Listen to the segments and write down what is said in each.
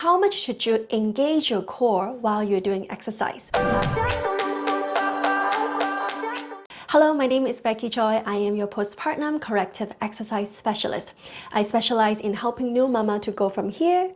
How much should you engage your core while you're doing exercise? Hello, my name is Becky Choi. I am your postpartum corrective exercise specialist. I specialize in helping new mama to go from here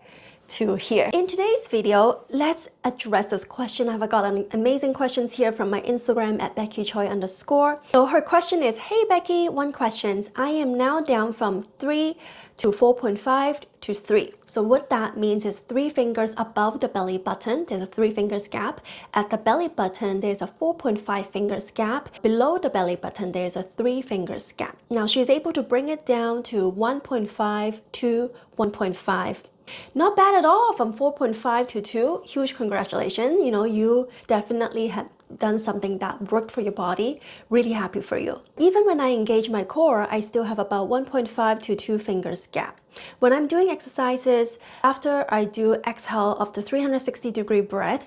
to here. In today's video, let's address this question. I've got an amazing questions here from my Instagram at BeckyChoi_. So her question is, hey Becky, one question. I am now down from 3 to 4.5 to 3. So what that means is 3 fingers above the belly button, there's a 3 fingers gap. At the belly button, there's a 4.5 fingers gap. Below the belly button, there's a 3 fingers gap. Now she's able to bring it down to 1.5 to 1.5. Not bad at all, from 4.5 to 2. Huge congratulations. You know, you definitely have done something that worked for your body. Really happy for you. Even when I engage my core, I still have about 1.5 to 2 fingers gap. When I'm doing exercises, after I do exhale of the 360-degree breath,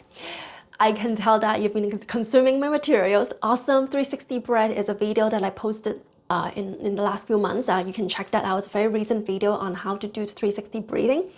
I can tell that you've been consuming my materials. Awesome 360 breath is a video that I posted in the last few months. You can check that out. It's a very recent video on how to do the 360 breathing.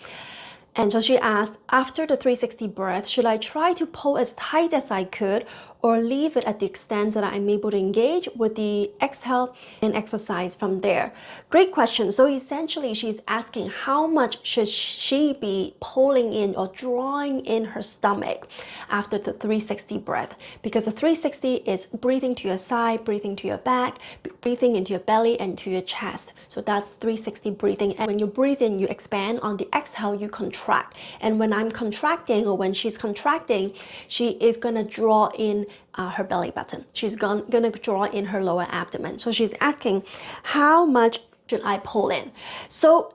And so she asked, after the 360 breath, should I try to pull as tight as I could or leave it at the extent that I'm able to engage with the exhale and exercise from there? Great question. So essentially she's asking how much should she be pulling in or drawing in her stomach after the 360 breath, because the 360 is breathing to your side, breathing to your back, breathing into your belly and to your chest. So that's 360 breathing. And when you breathe in, you expand. On the exhale, you contract. And when I'm contracting, or when she's contracting, she is gonna draw in her belly button. She's gonna draw in her lower abdomen. So she's asking, how much should I pull in? So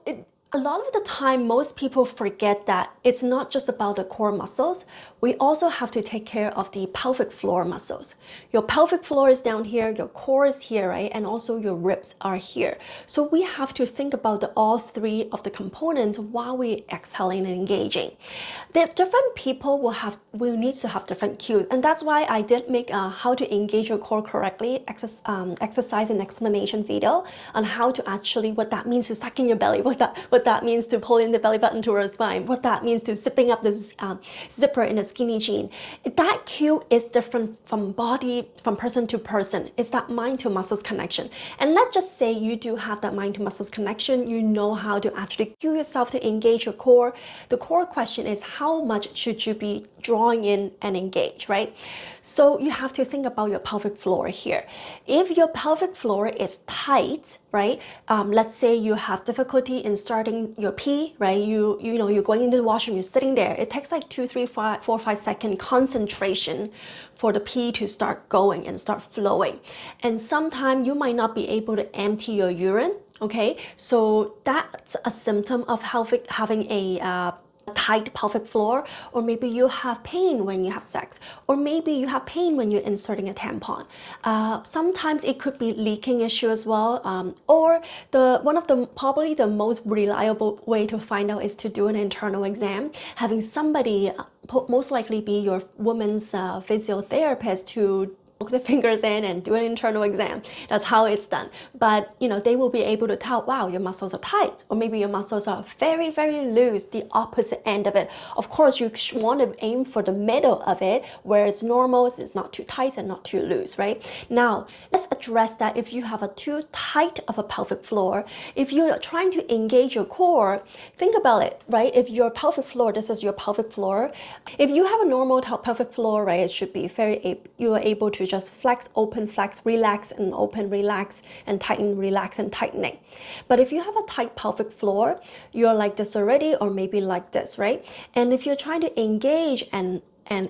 a lot of the time, most people forget that it's not just about the core muscles. We also have to take care of the pelvic floor muscles. Your pelvic floor is down here, your core is here, right? And also your ribs are here. So we have to think about all 3 of the components while we exhaling and engaging. The different people will need to have different cues. And that's why I did make a how to engage your core correctly exercise and explanation video on how to actually, what that means to suck in your belly, what that means to pull in the belly button towards the spine, what that means to zipping up the zipper in a skinny jean. That cue is different from person to person. It's that mind to muscles connection. And let's just say you do have that mind to muscles connection. You know how to actually cue yourself to engage your core. The core question is, how much should you be drawing in and engage, right? So you have to think about your pelvic floor here. If your pelvic floor is tight, right? Let's say you have difficulty in starting your pee, right? You know, you're going into the washroom, you're sitting there. It takes like 2, 3, 4, 5 second concentration for the pee to start going and start flowing. And sometimes you might not be able to empty your urine, okay? So that's a symptom of having a tight pelvic floor. Or maybe you have pain when you have sex, or maybe you have pain when you're inserting a tampon. Sometimes it could be leaking issue as well, or probably the most reliable way to find out is to do an internal exam, having somebody most likely be your woman's physiotherapist to poke the fingers in and do an internal exam. That's how it's done. But you know, they will be able to tell, wow, your muscles are tight, or maybe your muscles are very, very loose, the opposite end of it. Of course, you want to aim for the middle of it, where it's normal, it's not too tight and not too loose, right? Now, let's address that. If you have a too tight of a pelvic floor, if you're trying to engage your core, think about it, right? If your pelvic floor, this is your pelvic floor. If you have a normal pelvic floor, right, it should be you are able to just flex, open, flex, relax, and open, relax, and tighten, relax, and tightening. But if you have a tight pelvic floor, you're like this already, or maybe like this, right? And if you're trying to engage and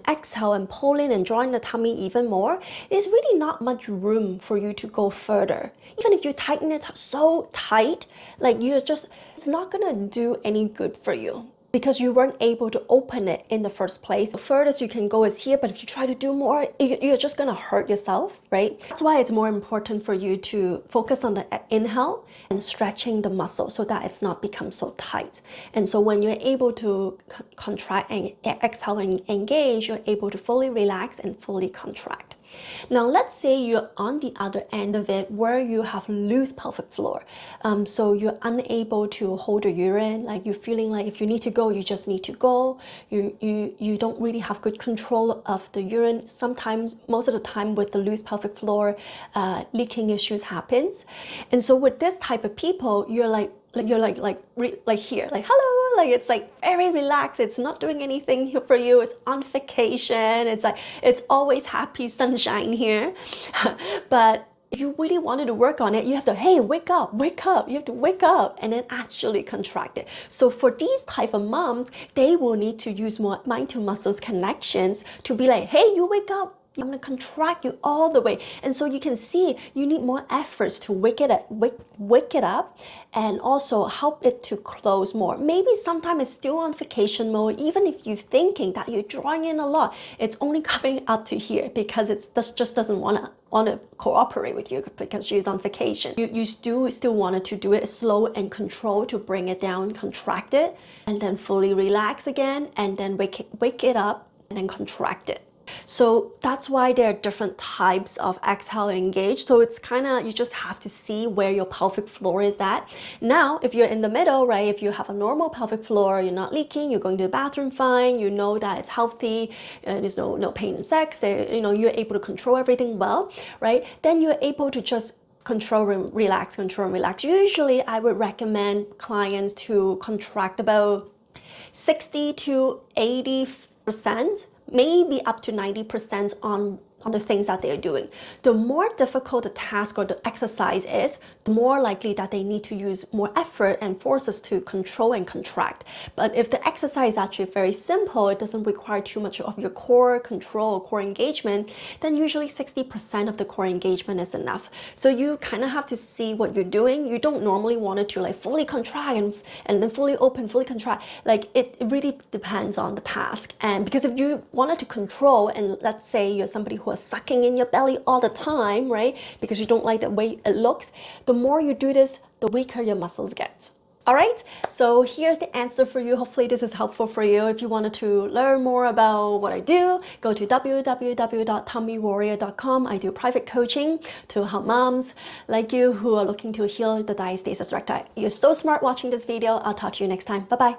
exhale and pull in and draw in the tummy even more, there's really not much room for you to go further. Even if you tighten it so tight, like it's not gonna do any good for you, because you weren't able to open it in the first place. The furthest you can go is here, but if you try to do more, you're just gonna hurt yourself, right? That's why it's more important for you to focus on the inhale and stretching the muscle so that it's not become so tight. And so when you're able to contract and exhale and engage, you're able to fully relax and fully contract. Now, let's say you're on the other end of it where you have loose pelvic floor. So you're unable to hold the urine, like you're feeling like if you need to go, you just need to go. You don't really have good control of the urine. Sometimes, most of the time with the loose pelvic floor, leaking issues happens. And so with this type of people, you're like here, like hello, like it's like very relaxed. It's not doing anything here for you. It's on vacation. It's like it's always happy sunshine here. But if you really wanted to work on it, you have to, hey, wake up, wake up. You have to wake up and then actually contract it. So for these type of moms, they will need to use more mind to muscles connections to be like, hey, you wake up. I'm gonna contract you all the way. And so you can see you need more efforts to wake it up and also help it to close more. Maybe sometimes it's still on vacation mode, even if you're thinking that you're drawing in a lot, it's only coming up to here because it just doesn't want to cooperate with you because she's on vacation. You still wanted to do it slow and controlled to bring it down, contract it, and then fully relax again, and then wake it up and then contract it. So that's why there are different types of exhale and engage. So it's kind of, you just have to see where your pelvic floor is at. Now, if you're in the middle, right, if you have a normal pelvic floor, you're not leaking, you're going to the bathroom fine, you know that it's healthy, there's no pain in sex, you're able to control everything well, right? Then you're able to just control and relax, control and relax. Usually I would recommend clients to contract about 60 to 80%, maybe up to 90% on the things that they're doing. The more difficult the task or the exercise is, the more likely that they need to use more effort and forces to control and contract. But if the exercise is actually very simple, it doesn't require too much of your core control, core engagement, then usually 60% of the core engagement is enough. So you kind of have to see what you're doing. You don't normally want it to like fully contract and then fully open, fully contract. Like it really depends on the task. And because if you wanted to control, and let's say you're somebody who sucking in your belly all the time, right? Because you don't like the way it looks. The more you do this, the weaker your muscles get. All right, so here's the answer for you. Hopefully this is helpful for you. If you wanted to learn more about what I do, go to www.tummywarrior.com. I do private coaching to help moms like you who are looking to heal the diastasis recti. You're so smart watching this video. I'll talk to you next time. Bye-bye.